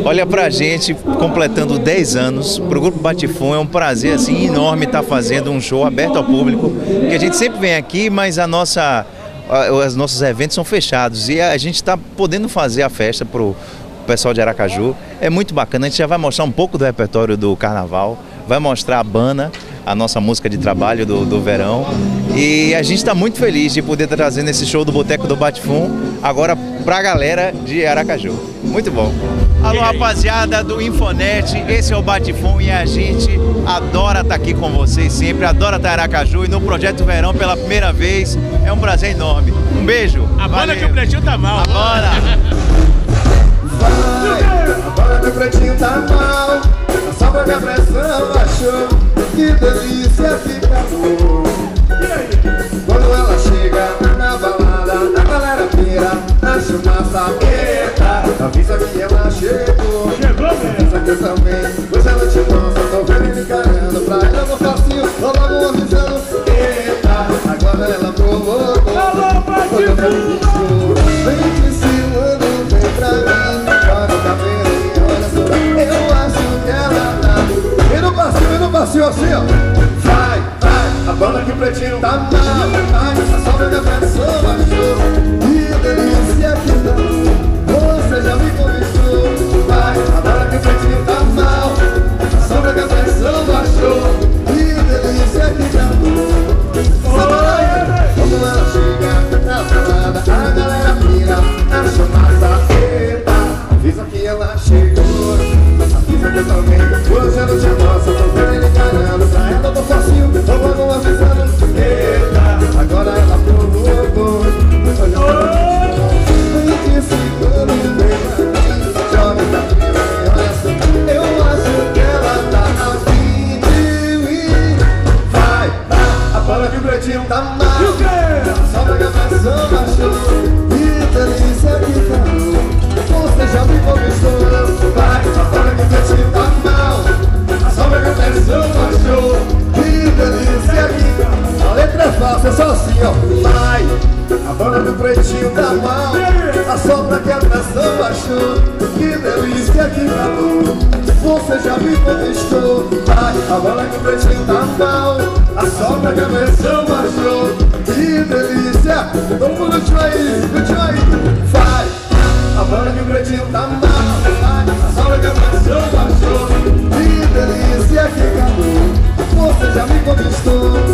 Olha, pra gente, completando 10 anos, pro Grupo Batifum é um prazer assim, enorme estar fazendo um show aberto ao público, que a gente sempre vem aqui, mas os nossos eventos são fechados e a gente está podendo fazer a festa pro pessoal de Aracaju. É muito bacana, a gente já vai mostrar um pouco do repertório do carnaval, vai mostrar a Bana, a nossa música de trabalho do verão, e a gente está muito feliz de poder estar trazendo esse show do Boteco do Batifum agora pra galera de Aracaju. Muito bom. Alô, rapaziada do Infonet, esse é o Batifum e a gente adora estar aqui com vocês sempre, adora estar em Aracaju e no Projeto Verão pela primeira vez, é um prazer enorme. Um beijo. A banda que o Pretinho tá mal. Agora. Agora que o Pretinho tá mal, só porque a pressão baixou, que delícia fica bom. Quando ela chega na balada, a galera pira, na fumaça, eita, avisa que ela chegou. Avisa que eu também, hoje ela te mostra, tô vendo ele encarando, pra ela no facinho, tô logo avisando, eita, agora ela provocou. Quando eu quero bicho, vem te ensinando, vem pra mim, joga o cabelo e olha só, eu acho que ela tá. E no passinho assim, ó, vai, a banda que o Pretinho tá mal, a sobra que a pressão baixou, que delícia que dá, você já me conquistou. Vai, a banda que o Pretinho tá mal, a sobra que a pressão baixou, que delícia que dá. Quando ela chega na balada, a galera pira, acha massa, eita, avisa que ela chegou, avisa que eu também, hoje eu não te mostro, tô vendo ele encarando, pra ela eu tô facinho, tô logo avisando, eita, agora ela provocou, olha só, vem te segurando, vem pra mim, joga pra mim, olha só, eu acho que ela tá afim de mim. Vai, a bola que o Pretinho tá mal, só pra que a pressão baixou, que delícia que tá, você já me conquistou. Vai, a bola que o Pretinho tá mal, só pra que a pressão baixou, que delícia que tá. A letra é fácil, é só assim, ó. Vai, a bola do Pretinho tá mal, a sombra que a pressão baixou, que delícia que tá. Você já me conquistou. Vai, a bola que o Pretinho tá mal, a sombra que a pressão baixou, que delícia. Todo mundo curtiu aí, vai, a bola que o Pretinho tá mal, vai, a sombra que a pressão baixou, que delícia que acabou. Você já me conquistou.